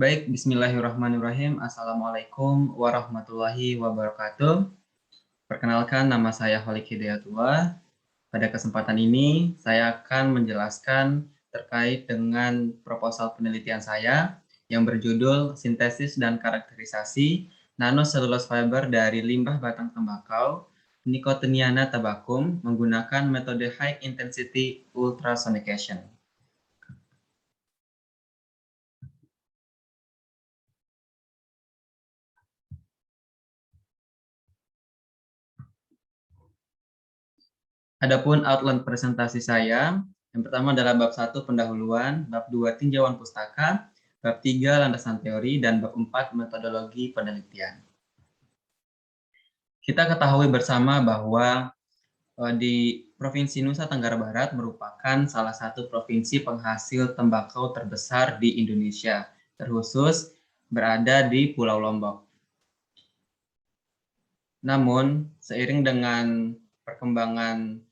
Baik, bismillahirrahmanirrahim. Assalamualaikum warahmatullahi wabarakatuh. Perkenalkan, nama saya Holik Hidayatullah. Pada kesempatan ini, saya akan menjelaskan terkait dengan proposal penelitian saya yang berjudul Sintesis dan Karakterisasi Nanocellulose Fiber dari Limbah Batang Tembakau, Nicotiana tabacum, menggunakan metode High Intensity Ultrasonication. Adapun outline presentasi saya, yang pertama adalah bab 1 pendahuluan, bab 2 tinjauan pustaka, bab 3 landasan teori, dan bab 4 metodologi penelitian. Kita ketahui bersama bahwa di Provinsi Nusa Tenggara Barat merupakan salah satu provinsi penghasil tembakau terbesar di Indonesia, terkhusus berada di Pulau Lombok. Namun, seiring dengan perkembangan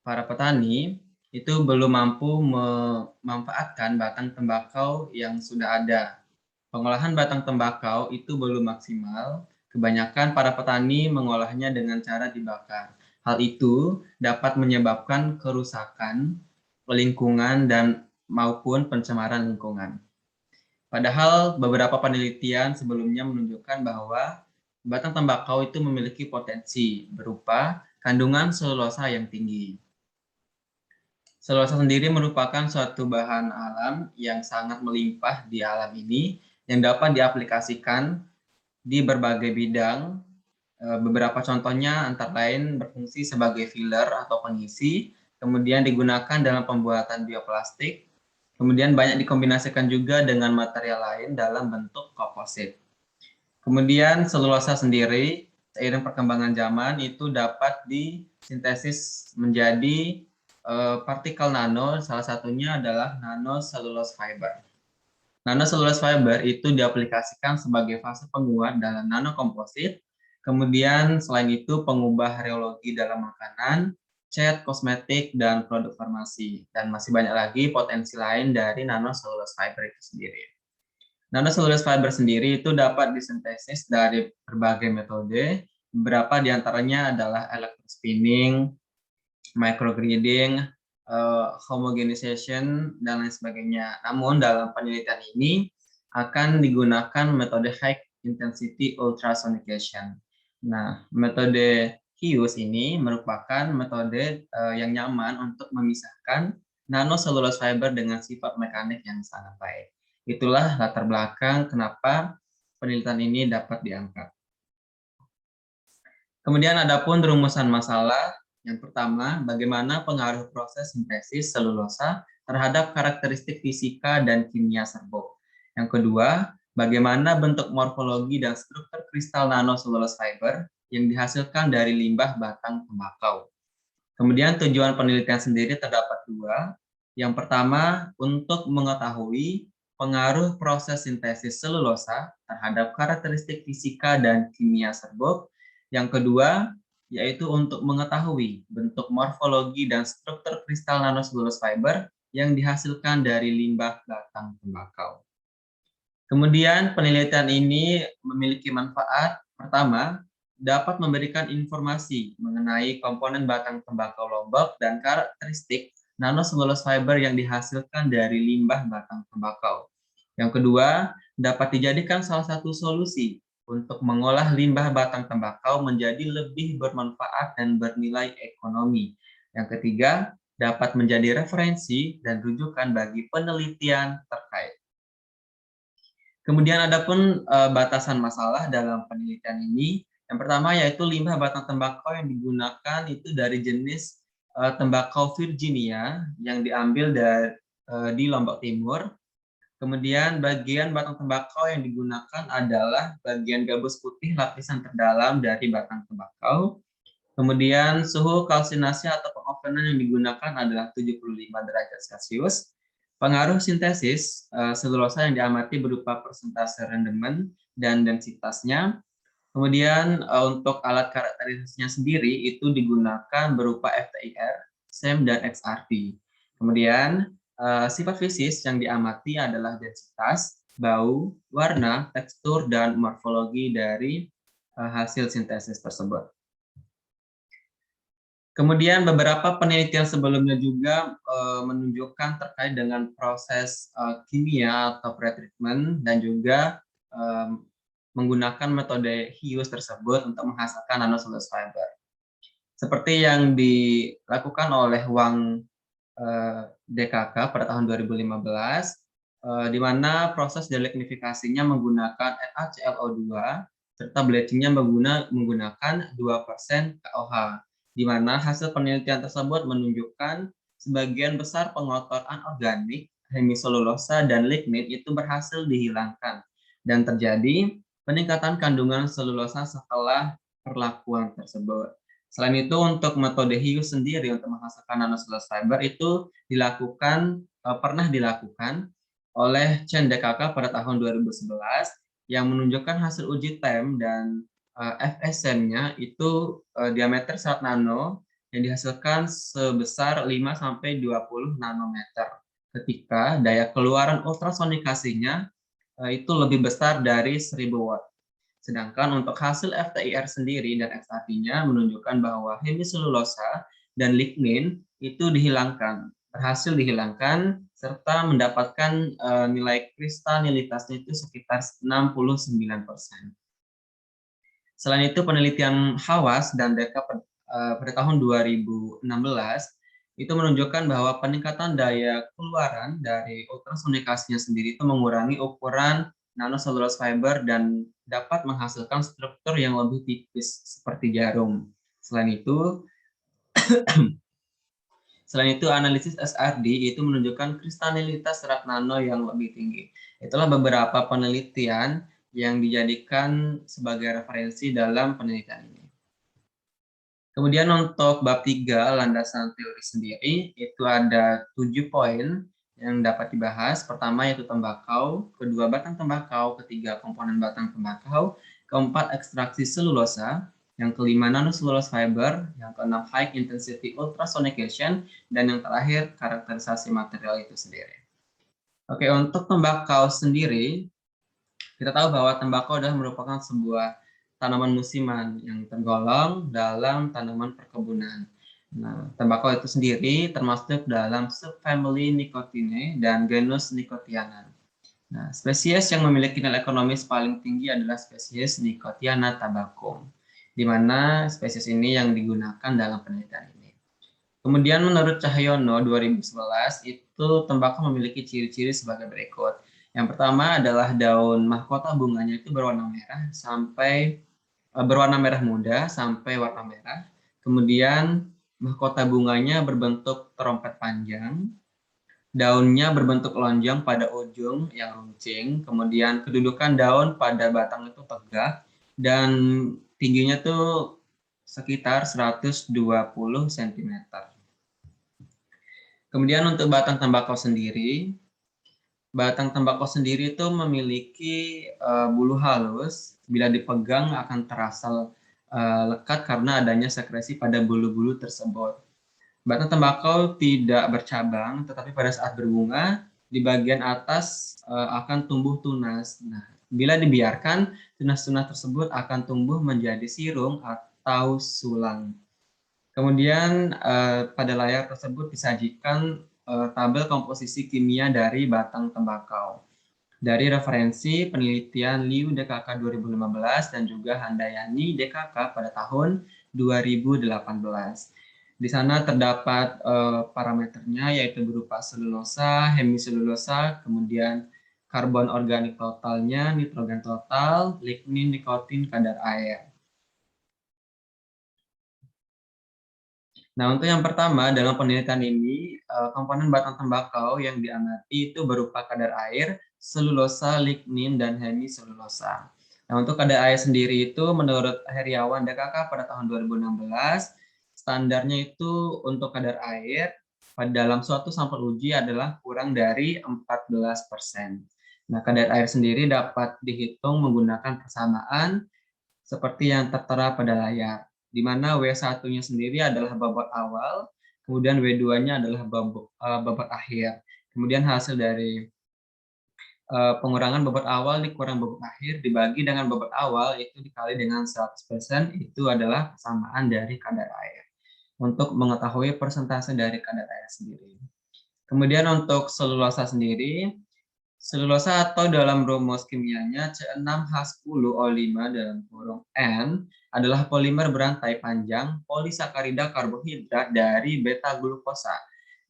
para petani itu belum mampu memanfaatkan batang tembakau yang sudah ada. Pengolahan batang tembakau itu belum maksimal. Kebanyakan para petani mengolahnya dengan cara dibakar. Hal itu dapat menyebabkan kerusakan lingkungan dan maupun pencemaran lingkungan. Padahal beberapa penelitian sebelumnya menunjukkan bahwa batang tembakau itu memiliki potensi berupa kandungan selulosa yang tinggi. Selulosa sendiri merupakan suatu bahan alam yang sangat melimpah di alam ini yang dapat diaplikasikan di berbagai bidang. Beberapa contohnya antara lain berfungsi sebagai filler atau pengisi, kemudian digunakan dalam pembuatan bioplastik, kemudian banyak dikombinasikan juga dengan material lain dalam bentuk komposit. Kemudian selulosa sendiri seiring perkembangan zaman itu dapat disintesis menjadi partikel nano, salah satunya adalah nanocellulose fiber. Nanocellulose fiber itu diaplikasikan sebagai fase penguat dalam nanokomposit, kemudian selain itu pengubah reologi dalam makanan, cat, kosmetik, dan produk farmasi. Dan masih banyak lagi potensi lain dari nanocellulose fiber itu sendiri. Nanocellulose fiber sendiri itu dapat disintesis dari berbagai metode, beberapa diantaranya adalah electrospinning, microgriding, homogenization, dan lain sebagainya. Namun dalam penelitian ini akan digunakan metode high intensity ultrasonication. Nah, metode HIUS ini merupakan metode yang nyaman untuk memisahkan nanocellulose fiber dengan sifat mekanik yang sangat baik. Itulah latar belakang kenapa penelitian ini dapat diangkat. Kemudian adapun rumusan masalah. Yang pertama, bagaimana pengaruh proses sintesis selulosa terhadap karakteristik fisika dan kimia serbuk. Yang kedua, bagaimana bentuk morfologi dan struktur kristal nanocellulose fiber yang dihasilkan dari limbah batang tembakau. Kemudian tujuan penelitian sendiri terdapat dua. Yang pertama, untuk mengetahui pengaruh proses sintesis selulosa terhadap karakteristik fisika dan kimia serbuk. Yang kedua, yaitu untuk mengetahui bentuk morfologi dan struktur kristal nanocellulose fiber yang dihasilkan dari limbah batang tembakau. Kemudian penelitian ini memiliki manfaat. Pertama, dapat memberikan informasi mengenai komponen batang tembakau Lombok dan karakteristik nanocellulose fiber yang dihasilkan dari limbah batang tembakau. Yang kedua, dapat dijadikan salah satu solusi untuk mengolah limbah batang tembakau menjadi lebih bermanfaat dan bernilai ekonomi. Yang ketiga, dapat menjadi referensi dan rujukan bagi penelitian terkait. Kemudian adapun batasan masalah dalam penelitian ini, yang pertama yaitu limbah batang tembakau yang digunakan itu dari jenis tembakau Virginia yang diambil di Lombok Timur. Kemudian bagian batang tembakau yang digunakan adalah bagian gabus putih lapisan terdalam dari batang tembakau. Kemudian suhu kalsinasi atau pengovenan yang digunakan adalah 75 derajat Celcius. Pengaruh sintesis selulosa yang diamati berupa persentase rendemen dan densitasnya. Kemudian untuk alat karakteristiknya sendiri itu digunakan berupa FTIR, SEM, dan XRT. Kemudian sifat fisik yang diamati adalah densitas, bau, warna, tekstur, dan morfologi dari hasil sintesis tersebut. Kemudian beberapa penelitian sebelumnya juga menunjukkan terkait dengan proses kimia atau pretreatment dan juga menggunakan metode HIUS tersebut untuk menghasilkan nanocellulose fiber. Seperti yang dilakukan oleh Wang DKK pada tahun 2015, di mana proses delignifikasinya menggunakan NaClO2 serta bleachingnya menggunakan 2% KOH, di mana hasil penelitian tersebut menunjukkan sebagian besar pengotor anorganik, hemiselulosa, dan lignin itu berhasil dihilangkan, dan terjadi peningkatan kandungan selulosa setelah perlakuan tersebut. Selain itu, untuk metode HIUS sendiri untuk menghasilkan nanocellulose fiber itu pernah dilakukan oleh Chen DKK pada tahun 2011 yang menunjukkan hasil uji TEM dan FSM-nya itu diameter 1 nano yang dihasilkan sebesar 5-20 nanometer ketika daya keluaran ultrasonikasinya itu lebih besar dari 1000 watt. Sedangkan untuk hasil FTIR sendiri dan XRD-nya menunjukkan bahwa hemiselulosa dan lignin itu berhasil dihilangkan, serta mendapatkan nilai kristalinitasnya itu sekitar 69%. Selain itu, penelitian Hawas dan Deka pada tahun 2016 itu menunjukkan bahwa peningkatan daya keluaran dari ultrasonikasinya sendiri itu mengurangi ukuran nanocellulose fiber dan dapat menghasilkan struktur yang lebih tipis seperti jarum. Selain itu, analisis SRD itu menunjukkan kristalinitas serat nano yang lebih tinggi. Itulah beberapa penelitian yang dijadikan sebagai referensi dalam penelitian ini. Kemudian untuk bab 3, landasan teori sendiri, itu ada 7 poin yang dapat dibahas. Pertama yaitu tembakau, kedua batang tembakau, ketiga komponen batang tembakau, keempat ekstraksi selulosa, yang kelima nanocellulose fiber, yang keenam high intensity ultrasonication, dan yang terakhir karakterisasi material itu sendiri. Oke, untuk tembakau sendiri, kita tahu bahwa tembakau adalah merupakan sebuah tanaman musiman yang tergolong dalam tanaman perkebunan. Nah, tembakau itu sendiri termasuk dalam subfamily Nicotinae dan genus Nicotiana. Nah, spesies yang memiliki nilai ekonomis paling tinggi adalah spesies Nicotiana tabacum, di mana spesies ini yang digunakan dalam penelitian ini. Kemudian menurut Cahyono 2011 itu tembakau memiliki ciri-ciri sebagai berikut. Yang pertama adalah daun mahkota bunganya itu berwarna merah muda sampai warna merah. Kemudian mahkota bunganya berbentuk trompet panjang. Daunnya berbentuk lonjong pada ujung yang runcing. Kemudian kedudukan daun pada batang itu tegak dan tingginya tuh sekitar 120 cm. Kemudian untuk batang tembakau sendiri itu memiliki bulu halus. Bila dipegang akan terasa lekat karena adanya sekresi pada bulu-bulu tersebut. Batang tembakau tidak bercabang, tetapi pada saat berbunga di bagian atas akan tumbuh tunas. Nah, bila dibiarkan, tunas-tunas tersebut akan tumbuh menjadi sirung atau sulang. Kemudian pada layar tersebut disajikan tabel komposisi kimia dari batang tembakau dari referensi penelitian Liu DKK 2015 dan juga Handayani DKK pada tahun 2018. Di sana terdapat parameternya yaitu berupa selulosa, hemiselulosa, kemudian karbon organik totalnya, nitrogen total, lignin, nikotin, kadar air. Nah, untuk yang pertama dalam penelitian ini, komponen batang tembakau yang diamati itu berupa kadar air, selulosa, lignin, dan hemiselulosa. Nah, untuk kadar air sendiri itu menurut Heriawan DKK pada tahun 2016, standarnya itu untuk kadar air pada dalam suatu sampel uji adalah kurang dari 14%. Nah, kadar air sendiri dapat dihitung menggunakan persamaan seperti yang tertera pada layar, di mana W1-nya sendiri adalah bobot awal, kemudian W2-nya adalah bobot akhir. Kemudian hasil dari pengurangan bobot awal dikurang bobot akhir dibagi dengan bobot awal itu dikali dengan 100% itu adalah persamaan dari kadar air. Untuk mengetahui persentase dari kadar air sendiri. Kemudian untuk selulosa sendiri, selulosa atau dalam rumus kimianya C6H10O5 dalam kurung N adalah polimer berantai panjang polisakarida karbohidrat dari beta glukosa.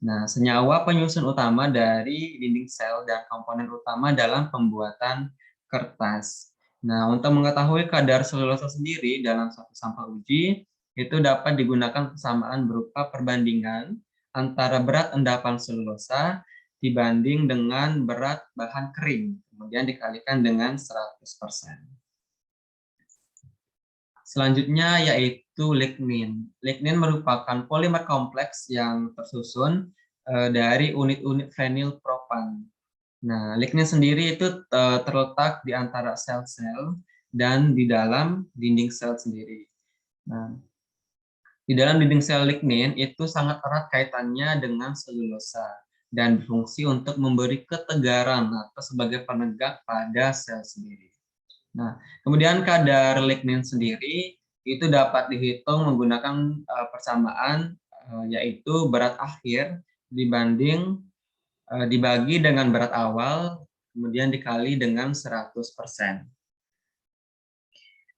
Nah, senyawa penyusun utama dari dinding sel dan komponen utama dalam pembuatan kertas. Nah, untuk mengetahui kadar selulosa sendiri dalam satu sampel uji, itu dapat digunakan persamaan berupa perbandingan antara berat endapan selulosa dibanding dengan berat bahan kering, kemudian dikalikan dengan 100%. Selanjutnya yaitu lignin. Lignin merupakan polimer kompleks yang tersusun dari unit-unit fenilpropan. Nah, lignin sendiri itu terletak di antara sel-sel dan di dalam dinding sel sendiri. Nah, di dalam dinding sel lignin itu sangat erat kaitannya dengan selulosa dan berfungsi untuk memberi ketegaran atau sebagai penegak pada sel sendiri. Nah, kemudian kadar lignin sendiri itu dapat dihitung menggunakan persamaan yaitu berat akhir dibagi dengan berat awal kemudian dikali dengan 100%.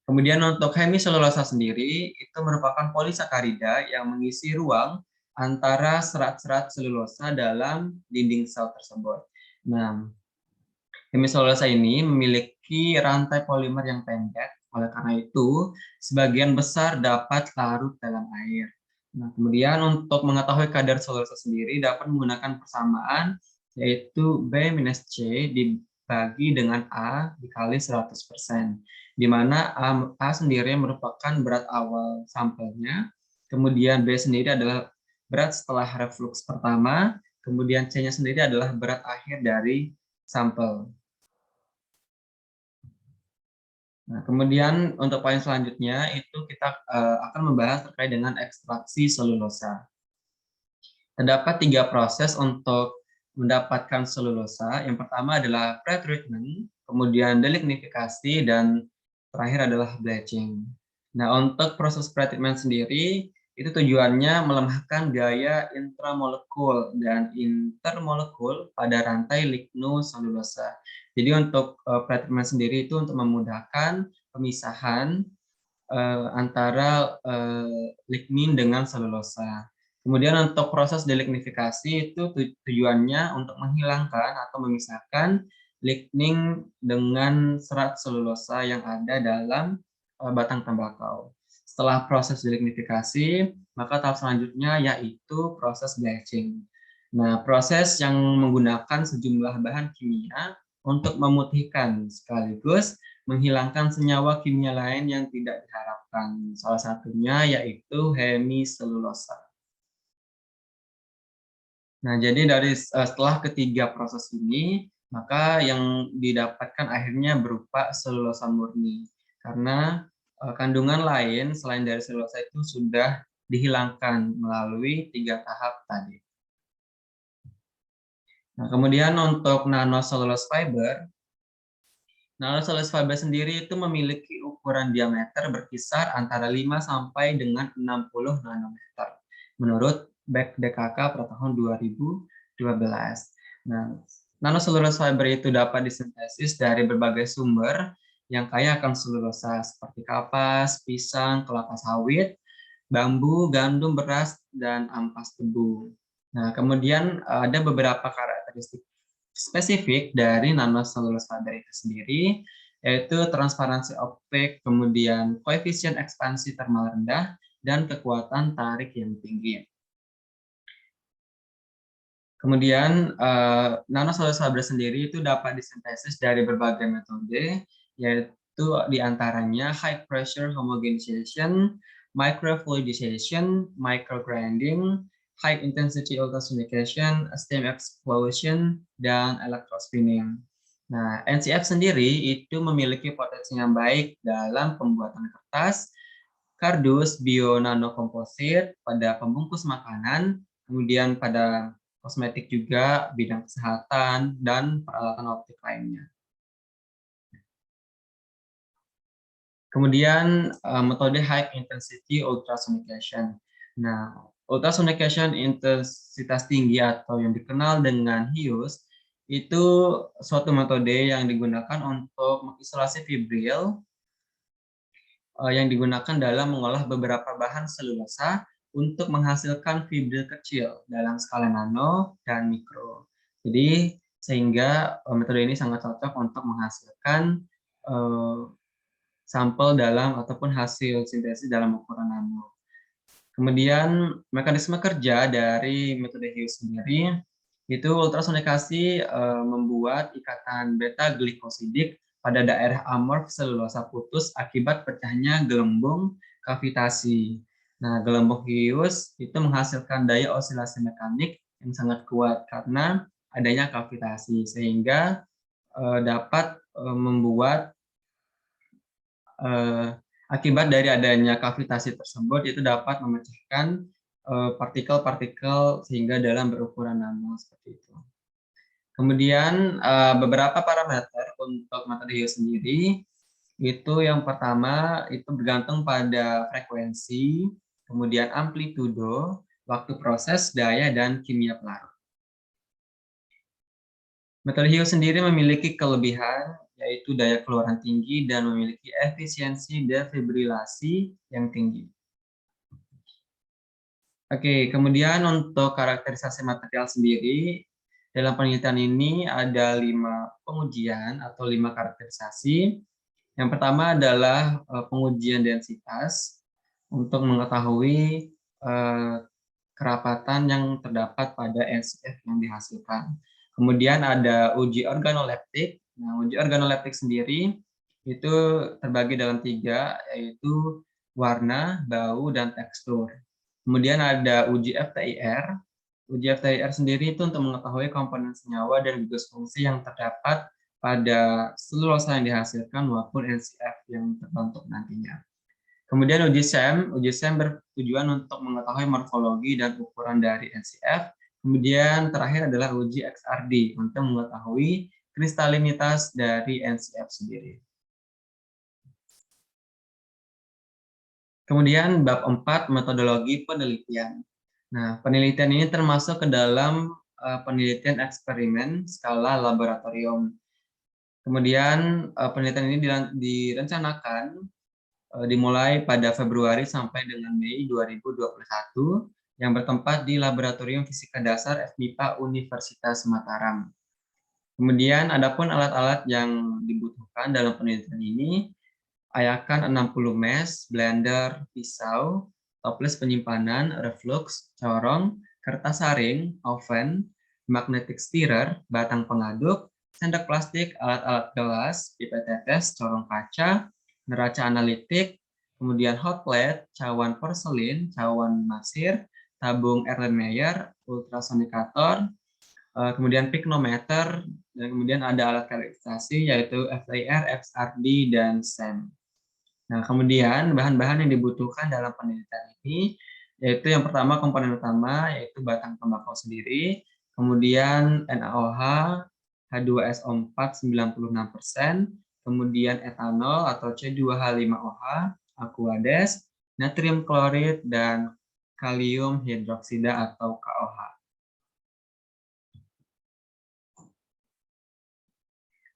Kemudian untuk hemiselulosa sendiri itu merupakan polisakarida yang mengisi ruang antara serat-serat selulosa dalam dinding sel tersebut. Nah, hemiselulosa ini memiliki rantai polimer yang pendek, oleh karena itu sebagian besar dapat larut dalam air. Nah, kemudian untuk mengetahui kadar selulosa sendiri dapat menggunakan persamaan yaitu B-C dibagi dengan A dikali 100%, di mana A sendiri merupakan berat awal sampelnya, kemudian B sendiri adalah berat setelah reflux pertama, kemudian C-nya sendiri adalah berat akhir dari sampel. Nah, kemudian untuk poin selanjutnya itu kita akan membahas terkait dengan ekstraksi selulosa. Terdapat 3 proses untuk mendapatkan selulosa. Yang pertama adalah pretreatment, kemudian delignifikasi, dan terakhir adalah bleaching. Nah, untuk proses pretreatment sendiri, itu tujuannya melemahkan gaya intramolekul dan intermolekul pada rantai lignoselulosa. Jadi untuk pretreatment sendiri itu untuk memudahkan pemisahan antara lignin dengan selulosa. Kemudian untuk proses delignifikasi itu tujuannya untuk menghilangkan atau memisahkan lignin dengan serat selulosa yang ada dalam batang tembakau. Setelah proses delignifikasi, maka tahap selanjutnya yaitu proses bleaching. Nah, proses yang menggunakan sejumlah bahan kimia untuk memutihkan sekaligus menghilangkan senyawa kimia lain yang tidak diharapkan. Salah satunya yaitu hemiselulosa. Nah, jadi setelah ketiga proses ini, maka yang didapatkan akhirnya berupa selulosa murni. Karena kandungan lain selain dari selulosa itu sudah dihilangkan melalui 3 tahap tadi. Nah, kemudian untuk nanocellulose fiber, nanocellulose fiber sendiri itu memiliki ukuran diameter berkisar antara 5 sampai dengan 60 nanometer menurut BEC-DKK pada tahun 2012. Nah, nanocellulose fiber itu dapat disintesis dari berbagai sumber yang kaya akan selulosa seperti kapas, pisang, kelapa sawit, bambu, gandum, beras, dan ampas tebu. Nah, kemudian ada beberapa karakteristik spesifik dari nanocellulose fiber itu sendiri, yaitu transparansi optik, kemudian koefisien ekspansi termal rendah, dan kekuatan tarik yang tinggi. Kemudian nanocellulose fiber sendiri itu dapat disintesis dari berbagai metode, yaitu diantaranya high pressure homogenization, microfluidization, microgrinding, high intensity ultrasonication, steam explosion, dan electrospinning. Nah, NCF sendiri itu memiliki potensi yang baik dalam pembuatan kertas, kardus, bio nanokomposit pada pembungkus makanan, kemudian pada kosmetik juga, bidang kesehatan, dan peralatan optik lainnya. Kemudian metode high intensity ultrasonication. Nah, ultrasonication intensitas tinggi atau yang dikenal dengan HIUS itu suatu metode yang digunakan untuk mengisolasi fibril yang digunakan dalam mengolah beberapa bahan selulosa untuk menghasilkan fibril kecil dalam skala nano dan mikro. Jadi sehingga metode ini sangat cocok untuk menghasilkan sampel dalam ataupun hasil sintesis dalam ukuran nano. Kemudian mekanisme kerja dari metode HIUS sendiri itu ultrasonikasi membuat ikatan beta glikosidik pada daerah amorf selulosa putus akibat pecahnya gelembung kavitasi. Nah, gelembung HIUS itu menghasilkan daya osilasi mekanik yang sangat kuat karena adanya kavitasi sehingga dapat membuat akibat dari adanya kavitasi tersebut itu dapat memecahkan partikel-partikel sehingga dalam berukuran nano seperti itu. Kemudian beberapa parameter untuk metode HIUS sendiri itu yang pertama itu bergantung pada frekuensi, kemudian amplitudo, waktu proses, daya, dan kimia pelarut. Metode HIUS sendiri memiliki kelebihan yaitu daya keluaran tinggi dan memiliki efisiensi defibrilasi yang tinggi. Oke, kemudian untuk karakterisasi material sendiri, dalam penelitian ini ada 5 pengujian atau 5 karakterisasi. Yang pertama adalah pengujian densitas untuk mengetahui kerapatan yang terdapat pada NCF yang dihasilkan. Kemudian ada uji organoleptik. Nah, uji organoleptik sendiri itu terbagi dalam 3, yaitu warna, bau, dan tekstur. Kemudian ada uji FTIR. Uji FTIR sendiri itu untuk mengetahui komponen senyawa dan gugus fungsi yang terdapat pada selulosa yang dihasilkan maupun NCF yang terbentuk nantinya. Kemudian uji SEM bertujuan untuk mengetahui morfologi dan ukuran dari NCF. Kemudian terakhir adalah uji XRD untuk mengetahui kristalinitas dari NCF sendiri. Kemudian bab 4 metodologi penelitian. Nah, penelitian ini termasuk ke dalam penelitian eksperimen skala laboratorium. Kemudian penelitian ini direncanakan dimulai pada Februari sampai dengan Mei 2021 yang bertempat di Laboratorium Fisika Dasar FMIPA Universitas Mataram. Kemudian adapun alat-alat yang dibutuhkan dalam penelitian ini, ayakan 60 mesh, blender, pisau, toples penyimpanan, reflux, corong, kertas saring, oven, magnetic stirrer, batang pengaduk, sendok plastik, alat-alat gelas, pipet tetes, corong kaca, neraca analitik, kemudian hot plate, cawan porselin, cawan masir, tabung Erlenmeyer, ultrasonikator, kemudian pignometer, dan kemudian ada alat kalibrasi yaitu FTIR, XRD, dan SEM. Nah, kemudian bahan-bahan yang dibutuhkan dalam penelitian ini yaitu yang pertama komponen utama yaitu batang tembakau sendiri, kemudian NaOH, H2SO4 96%, kemudian etanol atau C2H5OH, aquades, natrium klorid, dan kalium hidroksida atau KOH.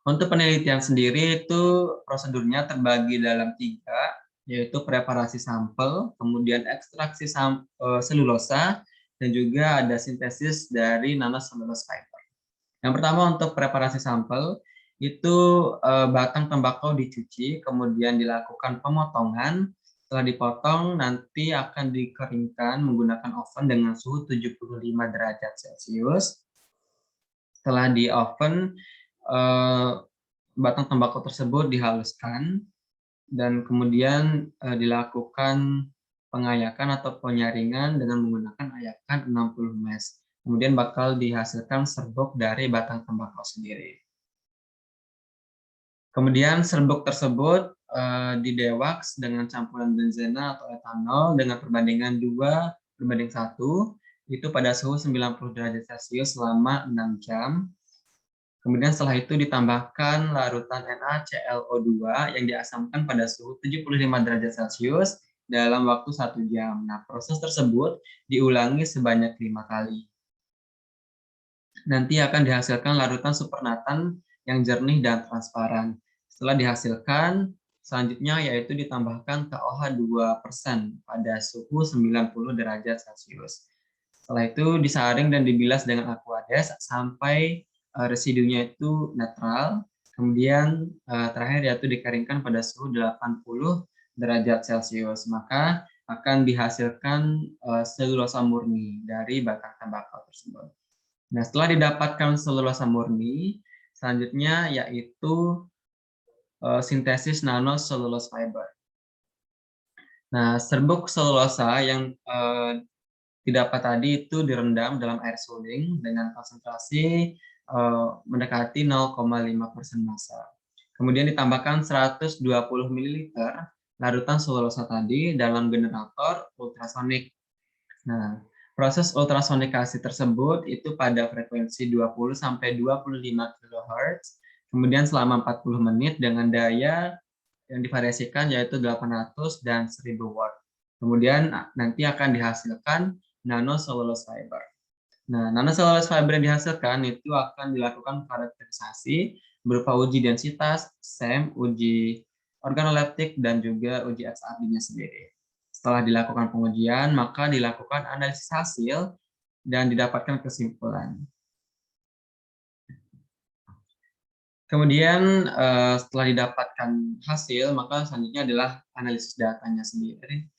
Untuk penelitian sendiri itu prosedurnya terbagi dalam 3, yaitu preparasi sampel, kemudian ekstraksi selulosa, dan juga ada sintesis dari nanocellulose fiber. Yang pertama untuk preparasi sampel, itu batang tembakau dicuci, kemudian dilakukan pemotongan. Setelah dipotong, nanti akan dikeringkan menggunakan oven dengan suhu 75 derajat Celcius. Setelah di oven, batang tembakau tersebut dihaluskan dan kemudian dilakukan pengayakan atau penyaringan dengan menggunakan ayakan 60 mesh. Kemudian bakal dihasilkan serbuk dari batang tembakau sendiri. Kemudian serbuk tersebut didewaks dengan campuran benzena atau etanol dengan perbandingan 2:1 itu pada suhu 90 derajat Celcius selama 6 jam. Kemudian setelah itu ditambahkan larutan NaClO2 yang diasamkan pada suhu 75 derajat Celcius dalam waktu 1 jam. Nah, proses tersebut diulangi sebanyak 5 kali. Nanti akan dihasilkan larutan supernatan yang jernih dan transparan. Setelah dihasilkan, selanjutnya yaitu ditambahkan KOH 2% pada suhu 90 derajat Celcius. Setelah itu disaring dan dibilas dengan Aquades sampai residunya itu netral. Kemudian terakhir yaitu dikeringkan pada suhu 80 derajat Celcius. Maka akan dihasilkan selulosa murni dari batang tembakau tersebut. Nah, setelah didapatkan selulosa murni, selanjutnya yaitu sintesis nanoselulose fiber. Nah, serbuk selulosa yang didapat tadi itu direndam dalam air suling dengan konsentrasi mendekati 0,5% massa. Kemudian ditambahkan 120 ml larutan selulosa tadi dalam generator ultrasonik. Nah, proses ultrasonikasi tersebut itu pada frekuensi 20 sampai 25 kHz, kemudian selama 40 menit dengan daya yang divariasikan yaitu 800 dan 1000 watt. Kemudian nanti akan dihasilkan nanocellulose fiber. Nah, nanocellulose fiber yang dihasilkan itu akan dilakukan karakterisasi berupa uji densitas, SEM, uji organoleptik, dan juga uji XRD-nya sendiri. Setelah dilakukan pengujian, maka dilakukan analisis hasil dan didapatkan kesimpulan. Kemudian setelah didapatkan hasil, maka selanjutnya adalah analisis datanya sendiri.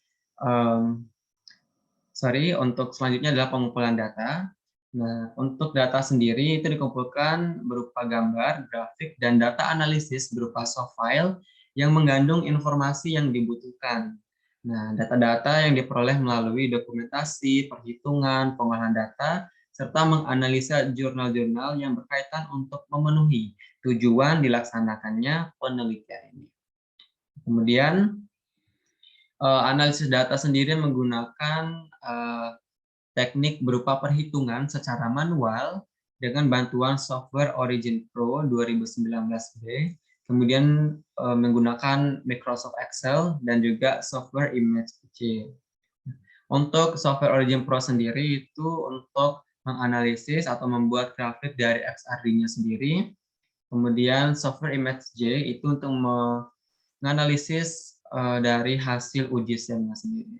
Untuk selanjutnya adalah pengumpulan data. Nah, untuk data sendiri itu dikumpulkan berupa gambar, grafik, dan data analisis berupa soft file yang mengandung informasi yang dibutuhkan. Nah, data-data yang diperoleh melalui dokumentasi, perhitungan, pengolahan data, serta menganalisa jurnal-jurnal yang berkaitan untuk memenuhi tujuan dilaksanakannya penelitian ini. Kemudian, analisis data sendiri menggunakan teknik berupa perhitungan secara manual dengan bantuan software Origin Pro 2019B, kemudian menggunakan Microsoft Excel dan juga software ImageJ. Untuk software Origin Pro sendiri itu untuk menganalisis atau membuat grafik dari XRD-nya sendiri. Kemudian software ImageJ itu untuk menganalisis dari hasil uji SEM-nya sendiri.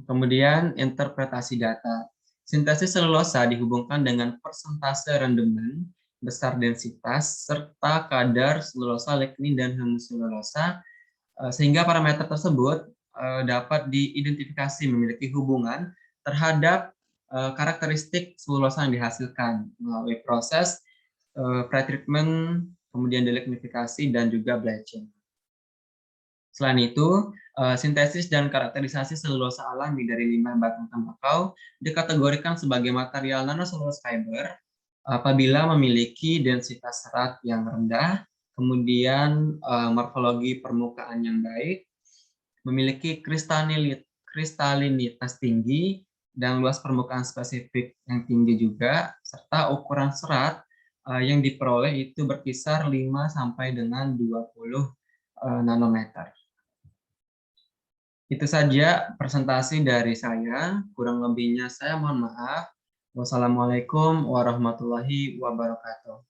Kemudian interpretasi data. Sintesis selulosa dihubungkan dengan persentase rendemen, besar densitas, serta kadar selulosa, lignin, dan hemiselulosa, sehingga parameter tersebut dapat diidentifikasi memiliki hubungan terhadap karakteristik selulosa yang dihasilkan melalui proses pretreatment, kemudian delignifikasi, dan juga bleaching. Selain itu, sintesis dan karakterisasi selulosa alami dari limbah batang tembakau dikategorikan sebagai material nanocellulose fiber apabila memiliki densitas serat yang rendah, kemudian morfologi permukaan yang baik, memiliki kristalinitas tinggi, dan luas permukaan spesifik yang tinggi juga, serta ukuran serat yang diperoleh itu berkisar 5 sampai dengan 20 nanometer. Itu saja presentasi dari saya, kurang lebihnya saya mohon maaf. Wassalamualaikum warahmatullahi wabarakatuh.